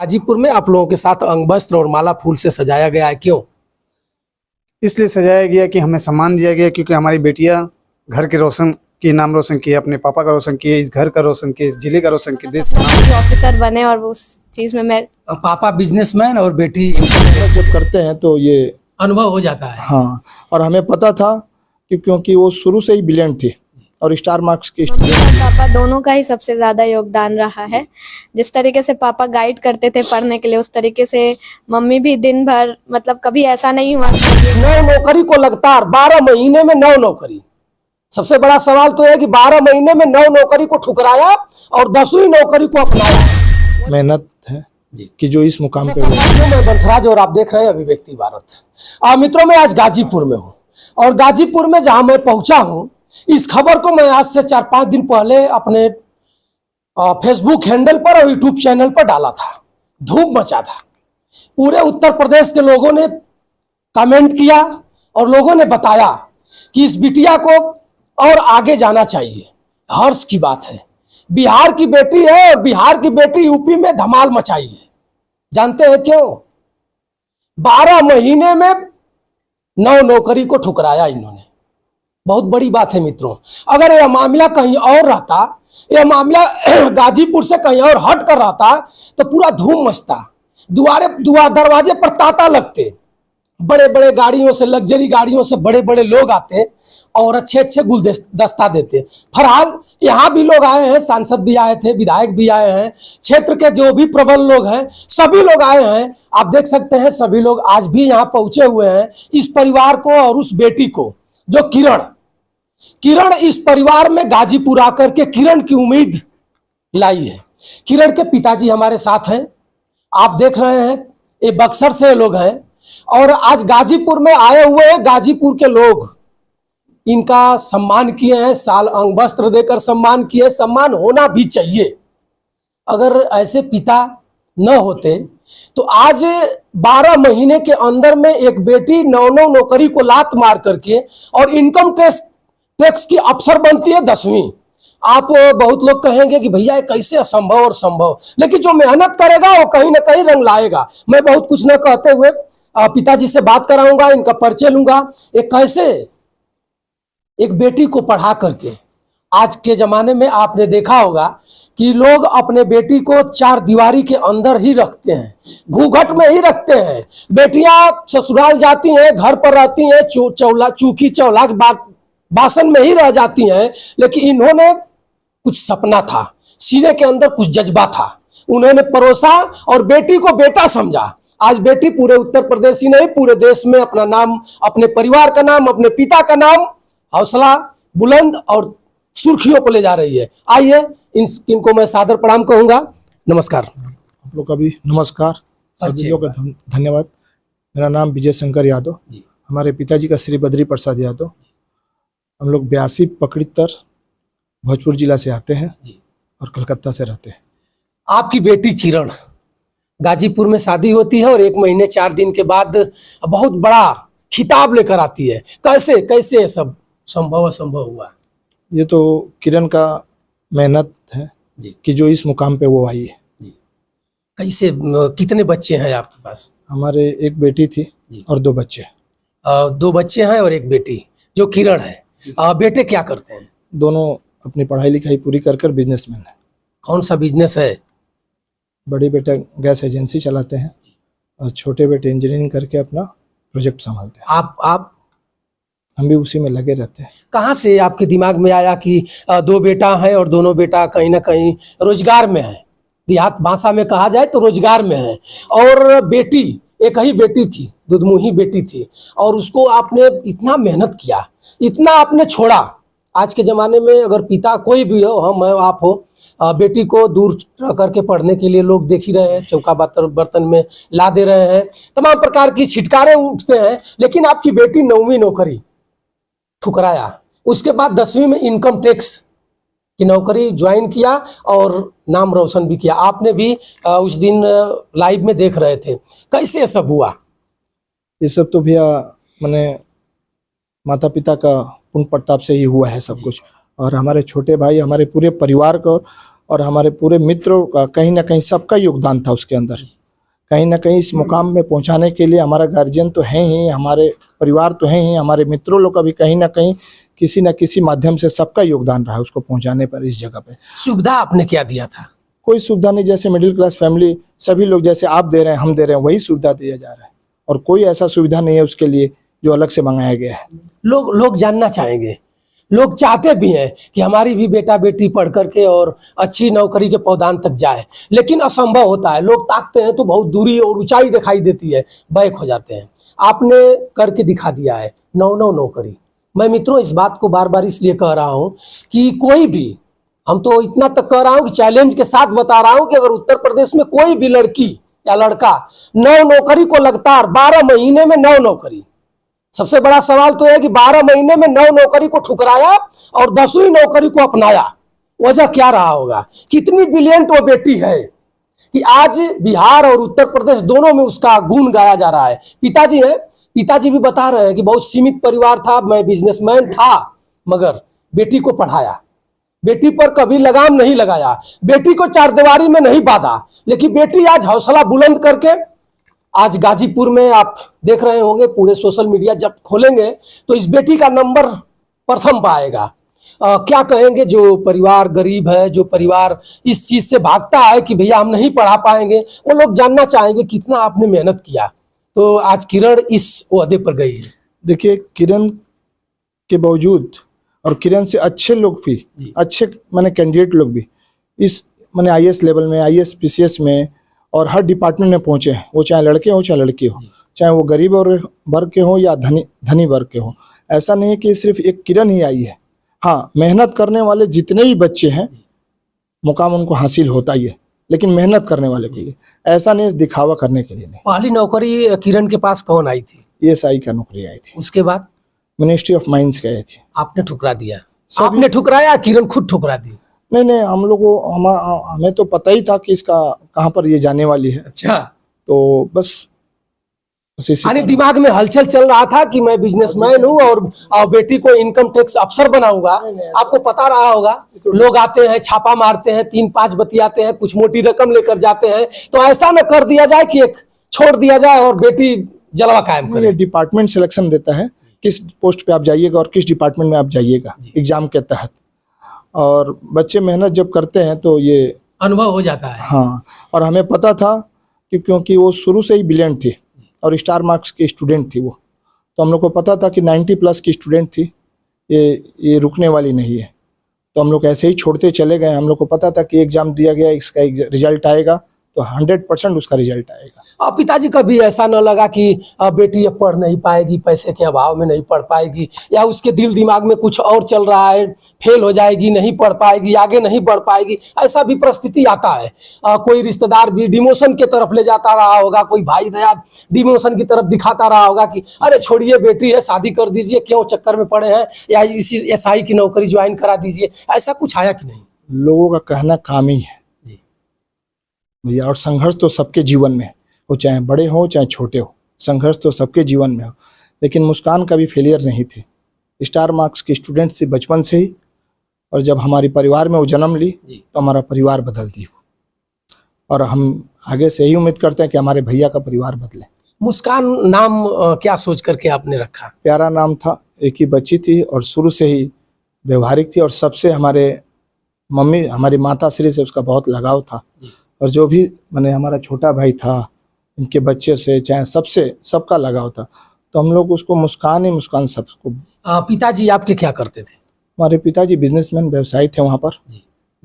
गाजीपुर में आप लोगों के साथ अंग वस्त्र और माला फूल से सजाया गया है, क्यों? इसलिए सजाया गया कि हमें सम्मान दिया गया, क्योंकि हमारी बेटियां घर के रोशन की नाम रोशन किए, अपने पापा का रोशन किए, इस घर का रोशन किए, इस जिले का रोशन किए, देश का ऑफिसर बने और वो उस चीज में मैं पापा बिजनेसमैन और बेटी जब करते हैं तो ये अनुभव हो जाता है। हाँ, और हमें पता था कि क्योंकि वो शुरू से ही ब्रिलियंट थी और स्टार मार्क्स की मम्मी और पापा दोनों का ही सबसे ज्यादा योगदान रहा है। जिस तरीके से पापा गाइड करते थे पढ़ने के लिए, उस तरीके से मम्मी भी दिन भर, मतलब कभी ऐसा नहीं हुआ कि 9 नौकरी को लगातार 12 महीने में 9 नौकरी। सबसे बड़ा सवाल तो है कि 12 महीने में 9 नौकरी को ठुकराया और 10वीं नौकरी को अपनाया। मेहनत है कि जो इस मुकाम पे मैं बंसराज और आप देख रहे हैं अभिव्यक्ति भारत। मित्रों, मैं आज गाजीपुर में हूँ और गाजीपुर में जहां मैं पहुंचा हूं, इस खबर को मैं आज से 4-5 दिन पहले अपने फेसबुक हैंडल पर और यूट्यूब चैनल पर डाला था। धूम मचा था। पूरे उत्तर प्रदेश के लोगों ने कमेंट किया और लोगों ने बताया कि इस बिटिया को और आगे जाना चाहिए। हर्ष की बात है, बिहार की बेटी है और बिहार की बेटी यूपी में धमाल मचाई है। जानते हैं क्यों? 12 महीने में 9 नौकरी को ठुकराया इन्होंने। बहुत बड़ी बात है मित्रों। अगर यह मामला कहीं और रहता, यह मामला गाजीपुर से कहीं और हट कर रहता तो पूरा धूम मचता। दरवाजे पर तांता लगते, बड़े बड़े गाड़ियों से, लग्जरी गाड़ियों से बड़े बड़े लोग आते और अच्छे अच्छे गुलदस्ता देते। फिलहाल यहाँ भी लोग आए हैं, सांसद भी आए थे, विधायक भी आए हैं, क्षेत्र के जो भी प्रबल लोग हैं सभी लोग आए हैं। आप देख सकते हैं सभी लोग आज भी यहाँ पहुंचे हुए हैं इस परिवार को और उस बेटी को, जो किरण इस परिवार में गाजीपुर आकर के किरण की उम्मीद लाई है। किरण के पिताजी हमारे साथ हैं, आप देख रहे हैं, ये बक्सर से लोग हैं और आज गाजीपुर में आए हुए हैं। गाजीपुर के लोग इनका सम्मान किए हैं, साल अंग वस्त्र देकर सम्मान किए। सम्मान होना भी चाहिए। अगर ऐसे पिता न होते तो आज 12 महीने के अंदर में एक बेटी 9 नौकरी को लात मार करके और इनकम टैक्स की अफसर बनती है 10वीं। आप बहुत लोग कहेंगे कि भैया ये कैसे असंभव और संभव, लेकिन जो मेहनत करेगा वो कहीं ना कहीं रंग लाएगा। मैं बहुत कुछ न कहते हुए पिताजी से बात कराऊंगा, इनका परिचय लूंगा। ये कैसे एक बेटी को पढ़ा करके, आज के जमाने में आपने देखा होगा कि लोग अपने बेटी को 4 दीवारी के अंदर ही रखते हैं, घूंघट में ही रखते हैं। बेटियां ससुराल जाती हैं, घर पर रहती हैं, चूकी चौला के बासन में ही रह जाती हैं। लेकिन इन्होंने कुछ सपना था, सीने के अंदर कुछ जज्बा था, उन्होंने परोसा और बेटी को बेटा समझा। आज बेटी पूरे उत्तर प्रदेश ही नहीं, पूरे देश में अपना नाम, अपने परिवार का नाम, अपने पिता का नाम, हौसला बुलंद और सुर्खियों पर ले जा रही है। आइए इनको मैं सादर प्रणाम कहूंगा। नमस्कार। आप लोग का भी नमस्कार, सभी लोगों का धन्यवाद। मेरा नाम विजय शंकर यादव, हमारे पिताजी का श्री बद्री प्रसाद यादव। हम लोग 82 पकड़ीतर भोजपुर जिला से आते हैं और कलकत्ता से रहते हैं। आपकी बेटी किरण, गाजीपुर में शादी होती है और 1 महीने 4 दिन के बाद बहुत बड़ा खिताब लेकर आती है। कैसे कैसे सब संभव असंभव हुआ? ये तो किरण का मेहनत है कि जो इस मुकाम पे वो आई है। कैसे, कितने बच्चे हैं आपके पास? हमारे एक बेटी थी और 2 बच्चे। 2 बच्चे हैं और एक बेटी जो किरण है। बेटे क्या करते हैं? दोनों अपनी पढ़ाई लिखाई पूरी कर कर बिजनेसमैन है। कौन सा बिजनेस है? बड़े बेटे गैस एजेंसी चलाते हैं और छोटे बेटे इंजीनियरिंग करके अपना प्रोजेक्ट संभालते हैं। आप हम भी उसी में लगे रहते हैं। कहाँ से आपके दिमाग में आया कि 2 बेटा हैं और दोनों बेटा कहीं ना कहीं रोजगार में है? देहात भाषा में कहा जाए तो रोजगार में है। और बेटी, एक ही बेटी थी, दुधमुही बेटी थी, और उसको आपने इतना मेहनत किया, इतना आपने छोड़ा। आज के ज़माने में अगर पिता कोई भी हो, हम हैं, आप हो, बेटी को दूर रह करके पढ़ने के लिए लोग देख ही रहे हैं, चौका बर्तन में ला दे रहे हैं, तमाम प्रकार की छिटकारें उठते हैं। लेकिन आपकी बेटी 9वीं नौकरी ठुकराया, उसके बाद 10वीं में इनकम टैक्स की नौकरी ज्वाइन किया और नाम रोशन भी किया। आपने भी उस दिन लाइव में देख रहे थे। कैसे सब हुआ? ये सब तो भैया मैंने माता पिता का पुण्य प्रताप से ही हुआ है सब कुछ। और हमारे छोटे भाई, हमारे पूरे परिवार को और हमारे पूरे मित्रों का कहीं ना कहीं सबका योगदान था उसके अंदर। कहीं ना कहीं इस मुकाम में पहुंचाने के लिए हमारा गार्जियन तो है ही, हमारे परिवार तो है ही, हमारे मित्रों लोग का भी कहीं ना कहीं किसी न किसी माध्यम से सबका योगदान रहा है उसको पहुंचाने पर इस जगह पे। सुविधा आपने क्या दिया था? कोई सुविधा नहीं, जैसे मिडिल क्लास फैमिली सभी लोग जैसे आप दे रहे हैं हम दे रहे हैं वही सुविधा दिया जा रहा है, और कोई ऐसा सुविधा नहीं है उसके लिए जो अलग से मंगाया गया है। लोग जानना चाहेंगे, लोग चाहते भी हैं कि हमारी भी बेटा बेटी पढ़ करके और अच्छी नौकरी के पौधान तक जाए, लेकिन असंभव होता है। लोग ताकते हैं तो बहुत दूरी और ऊंचाई दिखाई देती है, बैक हो जाते हैं। आपने करके दिखा दिया है 9 नौकरी। मैं मित्रों इस बात को बार बार इसलिए कह रहा हूं कि कोई भी, हम तो इतना तक कह रहा हूं कि चैलेंज के साथ बता रहा हूं कि अगर उत्तर प्रदेश में कोई भी लड़की या लड़का 9 नौकरी को लगातार 12 महीने में 9 नौकरी, सबसे बड़ा सवाल तो है कि 12 महीने में 9 नौकरी को ठुकराया और 10वीं नौकरी को अपनाया, वजह क्या रहा होगा? कितनी ब्रिलियंट वो बेटी है कि आज बिहार और उत्तर प्रदेश दोनों में उसका गुण गाया जा रहा है। पिताजी हैं, पिताजी भी बता रहे हैं कि बहुत सीमित परिवार था, मैं बिजनेसमैन था, मगर बेटी को पढ़ाया, बेटी पर कभी लगाम नहीं लगाया, बेटी को चारदीवारी में नहीं बांधा, लेकिन बेटी आज हौसला बुलंद करके आज गाजीपुर में आप देख रहे होंगे, पूरे सोशल मीडिया जब खोलेंगे तो इस बेटी का नंबर प्रथम पाएगा। क्या कहेंगे जो परिवार गरीब है, जो परिवार इस चीज से भागता है कि भैया हम नहीं पढ़ा पाएंगे, वो लोग जानना चाहेंगे कितना आपने मेहनत किया, तो आज किरण इस ओहदे पर गई है। देखिए, किरण के बावजूद और किरण से अच्छे लोग भी, अच्छे माने कैंडिडेट लोग भी इस माने आईएएस लेवल में, आईएएस पीसीएस में और हर डिपार्टमेंट में पहुंचे हैं। वो चाहे लड़के हो चाहे लड़की हो, चाहे वो गरीब और वर्ग के हो या धनी वर्ग के हो। ऐसा नहीं है कि सिर्फ एक किरण ही आई है। हाँ, मेहनत करने वाले जितने भी बच्चे हैं मुकाम उनको हासिल होता ही है, लेकिन मेहनत करने वाले के लिए, ऐसा नहीं दिखावा करने के लिए नहीं। पहली नौकरी किरण के पास कौन आई थी? ESI का नौकरी आई थी। उसके बाद मिनिस्ट्री ऑफ माइंस के आई थी। आपने ठुकरा दिया? आपने ठुकराया, किरण खुद ठुकरा दी? नहीं, हम लोग को हमें तो पता ही था कि इसका कहाँ पर ये जाने वाली है। अच्छा, तो बस यानी दिमाग में हलचल चल रहा था कि मैं बिजनेसमैन हूँ और बेटी को इनकम टैक्स अफसर बनाऊंगा। आपको पता रहा होगा, लोग आते हैं, छापा मारते हैं, 3-5 बतियाते हैं, कुछ मोटी रकम लेकर जाते हैं, तो ऐसा न कर दिया जाए कि एक छोड़ दिया जाए और बेटी जलवा कायम करे। डिपार्टमेंट सिलेक्शन देता है किस पोस्ट पे आप जाइएगा और किस डिपार्टमेंट में आप जाइएगा एग्जाम के तहत, और बच्चे मेहनत जब करते हैं तो ये अनुभव हो जाता है। हाँ, और हमें पता था कि क्योंकि वो शुरू से ही ब्रिलियंट थी और स्टार मार्क्स की स्टूडेंट थी वो, तो हम लोग को पता था कि 90+ की स्टूडेंट थी, ये रुकने वाली नहीं है। तो हम लोग ऐसे ही छोड़ते चले गए। हम लोग को पता था कि एग्जाम दिया गया, इसका रिजल्ट आएगा तो 100% उसका रिजल्ट आएगा। और पिताजी कभी ऐसा न लगा कि बेटी अब पढ़ नहीं पाएगी, पैसे के अभाव में नहीं पढ़ पाएगी, या उसके दिल दिमाग में कुछ और चल रहा है, फेल हो जाएगी, नहीं पढ़ पाएगी, आगे नहीं बढ़ पाएगी, ऐसा भी परिस्थिति आता है? कोई रिश्तेदार भी डिमोशन की तरफ ले जाता रहा होगा, कोई भाई दया डिमोशन की तरफ दिखाता रहा होगा कि अरे छोड़िए, बेटी है, शादी कर दीजिए, क्यों चक्कर में पड़े हैं, या इसी SI की नौकरी ज्वाइन करा दीजिए, ऐसा कुछ आया कि नहीं? लोगों का कहना काम ही है भैया, और संघर्ष तो सबके जीवन में हो, चाहे बड़े हो चाहे छोटे हो, संघर्ष तो सबके जीवन में हो। लेकिन मुस्कान कभी फेलियर नहीं थी, स्टार मार्क्स की स्टूडेंट से बचपन से ही, और जब हमारे परिवार में वो जन्म ली तो हमारा परिवार बदल दी वो, और हम आगे से ही उम्मीद करते हैं कि हमारे भैया का परिवार बदले। मुस्कान नाम क्या सोच करके आपने रखा? प्यारा नाम था, एक ही बच्ची थी और शुरू से ही व्यवहारिक थी, और सबसे हमारे मम्मी, हमारी माता श्री से उसका बहुत लगाव था, और जो भी मैंने हमारा छोटा भाई था, इनके बच्चे से चाहे सबसे, सबका लगाव था, तो हम लोग उसको मुस्कान ही मुस्कान सबको। पिताजी आपके क्या करते थे? हमारे पिताजी बिजनेसमैन, व्यवसायी थे वहाँ पर,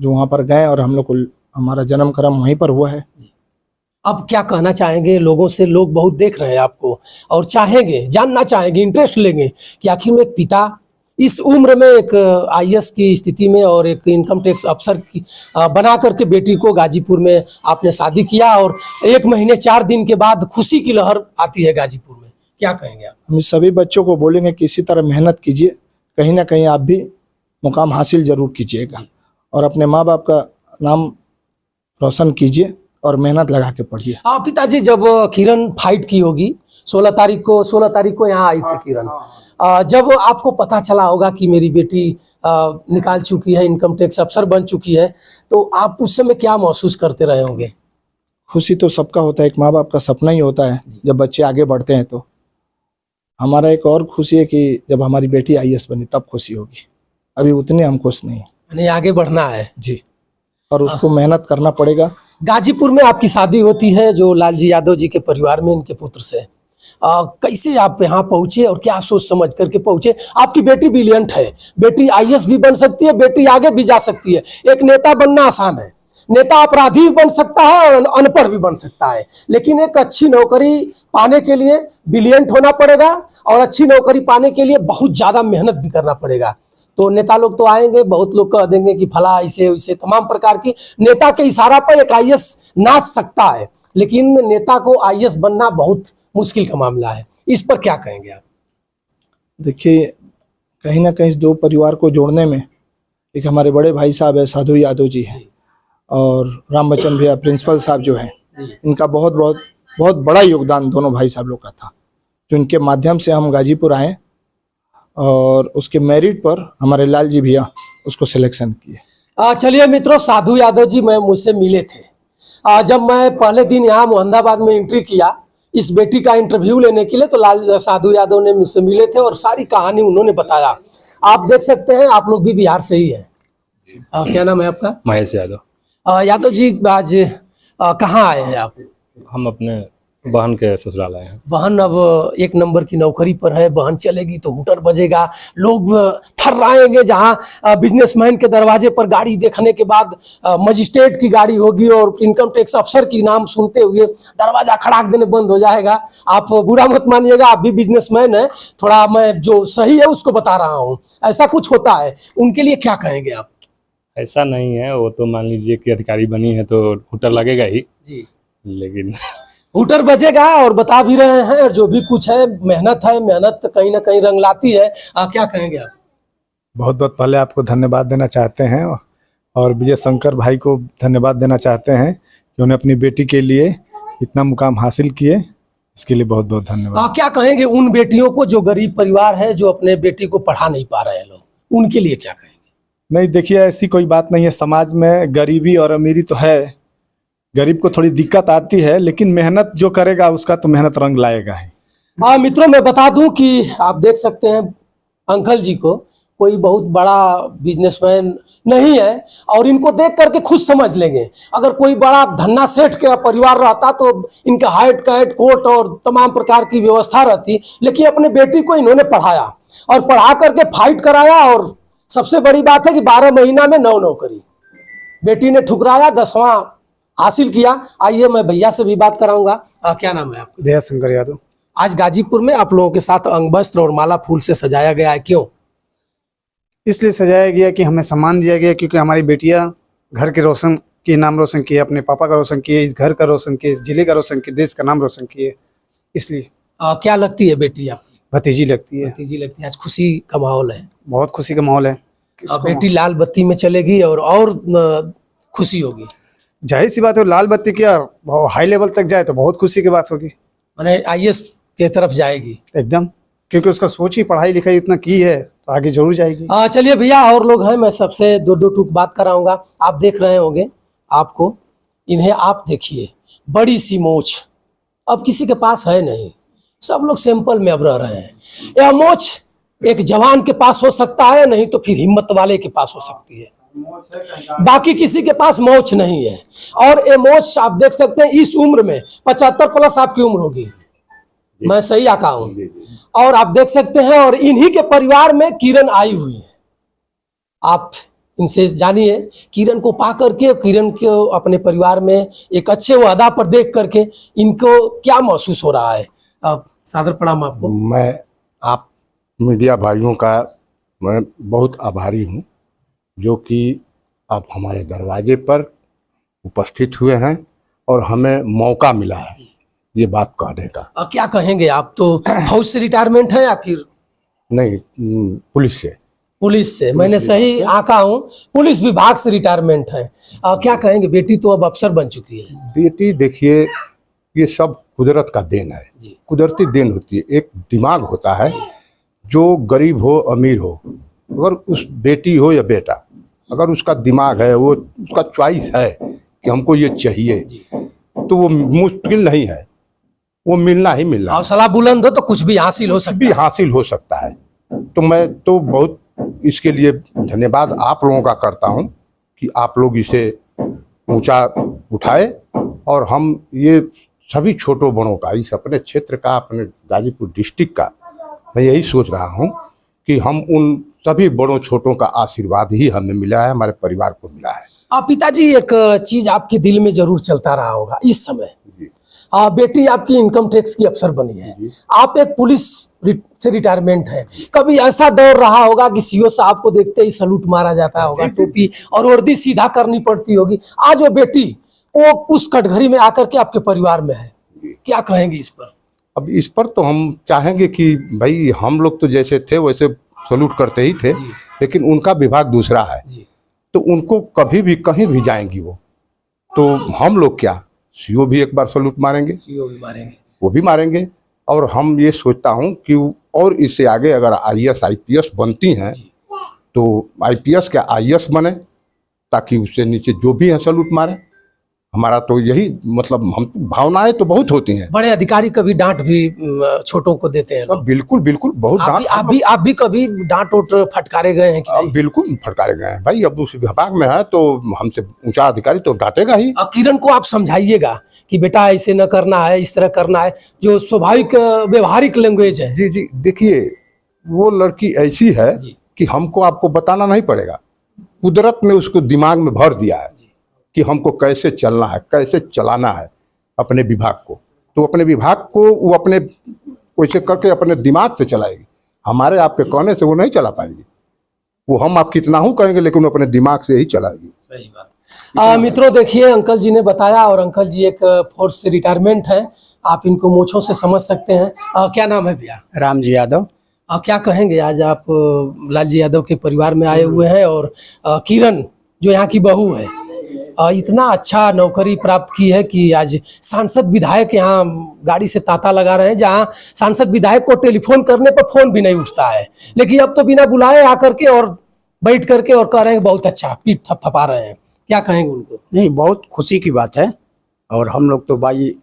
जो वहाँ पर गए और हम लोग को, हमारा जन्म कर्म वहीं पर हुआ है। अब क्या कहना चाहेंगे लोगों से? लोग बहुत देख रहे हैं आपको और चाहेंगे, जानना चाहेंगे, इंटरेस्ट लेंगे कि आखिर में एक पिता इस उम्र में एक IAS की स्थिति में और एक इनकम टैक्स अफसर की बना करके बेटी को गाजीपुर में आपने शादी किया, और 1 महीने 4 दिन के बाद खुशी की लहर आती है गाजीपुर में, क्या कहेंगे आप? हम सभी बच्चों को बोलेंगे कि इसी तरह मेहनत कीजिए, कहीं ना कहीं आप भी मुकाम हासिल जरूर कीजिएगा, और अपने माँ बाप का नाम रोशन कीजिए और मेहनत लगा के पढ़िए। हाँ पिताजी, जब किरण फाइट की होगी 16 तारीख को यहाँ आई थी किरण, जब आपको पता चला होगा कि मेरी बेटी निकाल चुकी है, इनकम टैक्स अफसर बन चुकी है, तो आप उस समय क्या महसूस करते रहे होंगे? खुशी तो सबका होता है, एक माँ बाप का सपना ही होता है जब बच्चे आगे बढ़ते हैं। तो हमारा एक और खुशी है कि जब हमारी बेटी आईएएस बनी तब खुशी होगी, अभी उतने हम खुश नहीं। यानी आगे बढ़ना है जी, और उसको मेहनत करना पड़ेगा। गाजीपुर में आपकी शादी होती है जो लालजी यादव जी के परिवार में, इनके पुत्र से। कैसे आप यहाँ पहुंचे और क्या सोच समझ करके पहुंचे? आपकी बेटी ब्रिलियंट है, बेटी आईएएस भी बन सकती है, बेटी आगे भी जा सकती है। एक नेता बनना आसान है, नेता अपराधी भी बन सकता है और अनपढ़ भी बन सकता है, लेकिन एक अच्छी नौकरी पाने के लिए ब्रिलियंट होना पड़ेगा और अच्छी नौकरी पाने के लिए बहुत ज़्यादा मेहनत भी करना पड़ेगा। तो नेता लोग तो आएंगे, बहुत लोग कह देंगे कि फला ऐसे वैसे, तमाम प्रकार की। नेता के इशारा पर एक आईएएस नाच सकता है, लेकिन नेता को आईएएस बनना बहुत मुश्किल का मामला है। इस पर क्या कहेंगे आप? देखिए, कहीं ना कहीं इस दो परिवार को जोड़ने में एक हमारे बड़े भाई साहब है साधु यादव जी हैं, और राम बच्चन भैया प्रिंसिपल साहब जो हैं, इनका बहुत बहुत बहुत बड़ा योगदान दोनों भाई साहब लोग का था, जो इनके माध्यम से हम गाजीपुर आए और उसके मेरिट पर हमारे लाल जी भैया उसको सिलेक्शन किए। चलिए मित्रों, साधु यादव जी मुझसे मिले थे जब मैं पहले दिन यहाँ मोहम्मदाबाद में एंट्री किया इस बेटी का इंटरव्यू लेने के लिए, तो साधु यादव ने मुझसे मिले थे और सारी कहानी उन्होंने बताया। आप देख सकते हैं, आप लोग भी बिहार से ही हैं। क्या नाम है आपका? महेश यादव। यादव जी, आज कहाँ आए हैं आप? हम अपने बहन के ससुराल आए हैं। बहन अब 1 नंबर की नौकरी पर है, बहन चलेगी तो हूटर बजेगा, लोग थर्राएंगे। जहाँ बिजनेसमैन के दरवाजे पर गाड़ी देखने के बाद मजिस्ट्रेट की गाड़ी होगी और इनकम टैक्स अफसर की नाम सुनते हुए दरवाजा खड़ाक देने बंद हो जाएगा। आप बुरा मत मानिएगा, आप भी बिजनेसमैन हैं, थोड़ा मैं जो सही है उसको बता रहा हूँ। ऐसा कुछ होता है, उनके लिए क्या कहेंगे आप? ऐसा नहीं है, वो तो मान लीजिए कि अधिकारी बनी है तो हूटर लगेगा ही जी, लेकिन हूटर बजेगा। और बता भी रहे हैं, और जो भी कुछ है, मेहनत कहीं ना कहीं रंग लाती है। क्या कहेंगे आप? बहुत बहुत पहले आपको धन्यवाद देना चाहते हैं और विजय शंकर भाई को धन्यवाद देना चाहते हैं कि उन्हें अपनी बेटी के लिए इतना मुकाम हासिल किए, इसके लिए बहुत बहुत धन्यवाद। क्या कहेंगे उन बेटियों को जो गरीब परिवार है, जो अपने बेटी को पढ़ा नहीं पा रहे हैं लोग, उनके लिए क्या कहेंगे? नहीं, देखिए, ऐसी कोई बात नहीं है। समाज में गरीबी और अमीरी तो है, गरीब को थोड़ी दिक्कत आती है, लेकिन मेहनत जो करेगा उसका तो मेहनत रंग लाएगा ही। मित्रों, मैं बता दूं कि आप देख सकते हैं अंकल जी को, कोई बहुत बड़ा बिजनेसमैन नहीं है और इनको देख करके खुद समझ लेंगे। अगर कोई बड़ा धन्ना सेठ का परिवार रहता तो इनका हाइट कैट कोट और तमाम प्रकार की व्यवस्था रहती, लेकिन अपने बेटी को इन्होंने पढ़ाया और पढ़ा करके फाइट कराया। और सबसे बड़ी बात है कि 12 महीना में 9 नौकरी बेटी ने ठुकराया, 10वां हासिल किया। आइए मैं भैया से भी बात कराऊंगा। क्या नाम है आपका? दया शंकर यादव। आज गाजीपुर में आप लोगों के साथ अंग वस्त्र और माला फूल से सजाया गया है, क्यों? इसलिए सजाया गया कि हमें सम्मान दिया गया, क्योंकि हमारी बेटियां घर के रोशन किए, नाम रोशन किए, अपने पापा का रोशन किए, इस घर का रोशन किए, इस जिले का रोशन किए, देश का नाम रोशन किए। इसलिए क्या लगती है बेटी आपकी? भतीजी लगती है। भतीजी लगती है। आज खुशी का माहौल है, बहुत खुशी का माहौल है। बेटी लाल बत्ती में चलेगी और खुशी होगी। जाहिर सी बात है, लाल बत्ती क्या हाई लेवल तक जाए तो बहुत खुशी की बात होगी। माने आईएएस के तरफ जाएगी एकदम, क्योंकि उसका सोच ही पढ़ाई लिखाई इतना की है तो आगे जरूर जाएगी। चलिए भैया, और लोग हैं, मैं सबसे दो टूक बात कराऊंगा। आप देख रहे होंगे, आपको इन्हें आप देखिए, बड़ी सी मोछ अब किसी के पास है नहीं, सब लोग सिंपल में अब रह रहे हैं। यह मोछ एक जवान के पास हो सकता है, नहीं तो फिर हिम्मत वाले के पास हो सकती है, बाकी किसी के पास मोछ नहीं है। और ये मोछ आप देख सकते हैं, इस उम्र में 75 प्लस आपकी उम्र होगी, मैं सही आका हूं। और आप देख सकते हैं, और इन्हीं के परिवार में किरण आई हुई है। आप इनसे जानिए, किरण को पा करके, किरण को अपने परिवार में एक अच्छे वादा पर देख करके इनको क्या महसूस हो रहा है? सादर प्रणाम आपको। मैं आप मीडिया भाइयों का मैं बहुत आभारी हूं, जो कि आप हमारे दरवाजे पर उपस्थित हुए हैं और हमें मौका मिला है ये बात कहने का। क्या कहेंगे आप? तो फौज से रिटायरमेंट है या फिर? नहीं, पुलिस से। पुलिस से मैंने सही आंका हूँ, पुलिस विभाग से रिटायरमेंट है। क्या कहेंगे, बेटी तो अब अफसर बन चुकी है। बेटी देखिए, ये सब कुदरत का देन है, कुदरती देन होती है। एक दिमाग होता है, जो गरीब हो अमीर हो, अगर उस बेटी हो या बेटा, अगर उसका दिमाग है, वो उसका चॉइस है कि हमको ये चाहिए, तो वो मुश्किल नहीं है, वो मिलना ही मिलना है। हौसला बुलंद हो तो कुछ भी हासिल हो सकता भी हासिल हो सकता है। तो मैं तो बहुत इसके लिए धन्यवाद आप लोगों का करता हूं कि आप लोग इसे ऊंचा उठाए, और हम ये सभी छोटों बड़ों का, इस अपने क्षेत्र का, अपने गाजीपुर डिस्ट्रिक्ट का, मैं यही सोच रहा हूं कि हम उन सभी बड़ों छोटों का आशीर्वाद ही हमें मिला है, हमारे परिवार को मिला है। पिताजी, एक चीज आपके दिल में जरूर चलता रहा होगा इस समय, बेटी आपकी इनकम टैक्स की अफसर बनी है, आप एक पुलिस से रिटायरमेंट है, कभी ऐसा दौर रहा होगा कि सीओ साहब को देखते ही सलूट मारा जाता होगा, टोपी और वर्दी सीधा करनी पड़ती होगी, आज वो बेटी वो उस कटघरी में आकर के आपके परिवार में है, क्या कहेंगे इस पर? अब इस पर तो हम चाहेंगे कि भाई, हम लोग तो जैसे थे वैसे सलूट करते ही थे, लेकिन उनका विभाग दूसरा है, तो उनको कभी भी कहीं भी जाएंगी वो, तो हम लोग क्या, सीओ भी एक बार सलूट मारेंगे, सीओ भी मारेंगे, वो भी मारेंगे। और हम ये सोचता हूं कि और इससे आगे अगर आईएएस आईपीएस बनती हैं, तो आईपीएस के आईएएस बने, ताकि उससे नीचे जो भी हैं सलूट मारें। हमारा तो यही मतलब, हम भावनाएं तो बहुत होती हैं। बड़े अधिकारी कभी डांट भी छोटों को देते हैं लोग। बिल्कुल बिल्कुल, बहुत डांट। आप भी कभी डांट उठ फटकारे गए हैं कि नहीं? बिल्कुल फटकारे गए हैं भाई। अब उस विभाग में है तो हमसे ऊंचा अधिकारी तो डांटेगा ही। किरण को आप समझाइएगा कि बेटा ऐसे न करना है, इस तरह करना है, जो स्वाभाविक व्यवहारिक लैंग्वेज है। जी जी, देखिए वो लड़की ऐसी है कि हमको आपको बताना नहीं पड़ेगा, कुदरत ने उसको दिमाग में भर दिया है कि हमको कैसे चलना है, कैसे चलाना है अपने विभाग को। तो अपने विभाग को वो अपने वैसे करके अपने दिमाग से चलाएगी, हमारे आपके कहने से वो नहीं चला पाएगी। वो हम आप कितना हूँ कहेंगे, लेकिन वो अपने दिमाग से ही चलाएगी। सही बात। मित्रों देखिए, अंकल जी ने बताया, और अंकल जी एक फोर्स से रिटायरमेंट है, आप इनको मूंछों से समझ सकते हैं। क्या नाम है भैया? राम जी यादव। क्या कहेंगे, आज आप लालजी यादव के परिवार में आए हुए हैं, और किरण जो यहाँ की बहू है, इतना अच्छा नौकरी प्राप्त की है कि आज सांसद विधायक यहाँ गाड़ी से तांता लगा रहे हैं, जहाँ सांसद विधायक को टेलीफोन करने पर फोन भी नहीं उठता है, लेकिन अब तो बिना बुलाए आकर के और बैठ करके और कह रहे हैं बहुत अच्छा, पीठ थपथपा रहे हैं। क्या कहेंगे उनको? नहीं, बहुत खुशी की बात है, और हम लोग तो भाई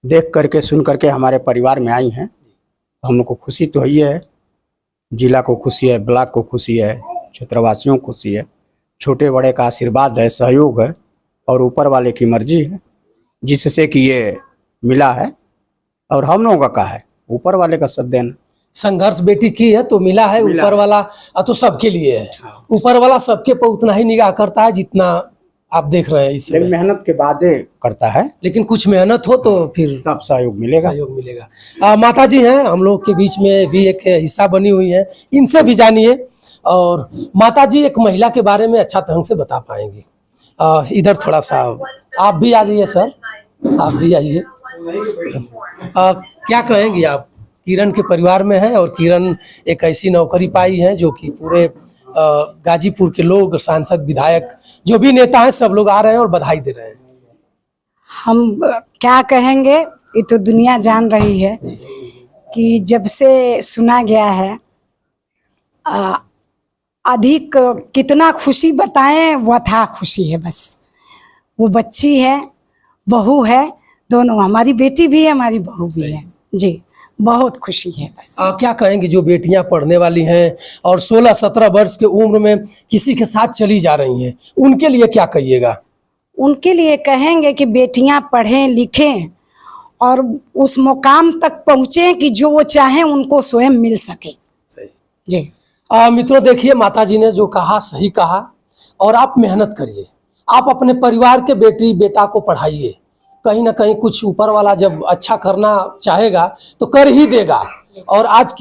देख करके सुन करके हमारे परिवार में आई हैं, हम लोग को खुशी तो ही है, जिला को खुशी है, ब्लॉक को खुशी है, क्षेत्रवासियों को खुशी है, छोटे बड़े का आशीर्वाद है, सहयोग है, और ऊपर वाले की मर्जी है जिससे कि ये मिला है, और हम लोगों का है ऊपर वाले का सब देन। संघर्ष बेटी की है तो मिला है, ऊपर वाला तो सबके लिए है। ऊपर वाला सबके पर उतना ही निगाह करता है जितना आप देख रहे हैं इस समय। मेहनत के बाद करता है, लेकिन कुछ मेहनत हो तो फिर तब सहयोग मिलेगा। सहयोग मिलेगा। माता जी हैं हम लोग के बीच में भी, एक हिस्सा बनी हुई है, इनसे भी जानिए। और माता जी एक महिला के बारे में अच्छा ढंग से बता पाएंगी। इधर थोड़ा सा आप भी आ जाइए सर, आप भी आइए। क्या कहेंगी आप? किरण के परिवार में है, और किरण एक ऐसी नौकरी पाई है जो कि पूरे गाजीपुर के लोग, सांसद विधायक जो भी नेता हैं, सब लोग आ रहे हैं और बधाई दे रहे हैं। हम क्या कहेंगे, ये तो दुनिया जान रही है कि जब से सुना गया है, अधिक कितना खुशी बताएं, वह था खुशी है बस। वो बच्ची है, बहू है, दोनों, हमारी बेटी भी है, हमारी बहू भी है जी, बहुत खुशी है बस। क्या कहेंगे जो बेटियां पढ़ने वाली हैं और 16-17 वर्ष के उम्र में किसी के साथ चली जा रही हैं, उनके लिए क्या कहिएगा? उनके लिए कहेंगे कि बेटियां पढ़ें लिखें और उस मुकाम तक पहुँचें कि जो वो चाहें उनको स्वयं मिल सके। सही जी। मित्रों देखिए, माता जी ने जो कहा सही कहा, और आप मेहनत करिए, आप अपने परिवार के बेटी बेटा को पढ़ाइए, कहीं ना कहीं कुछ ऊपर वाला जब अच्छा करना चाहेगा तो कर ही देगा। और आज की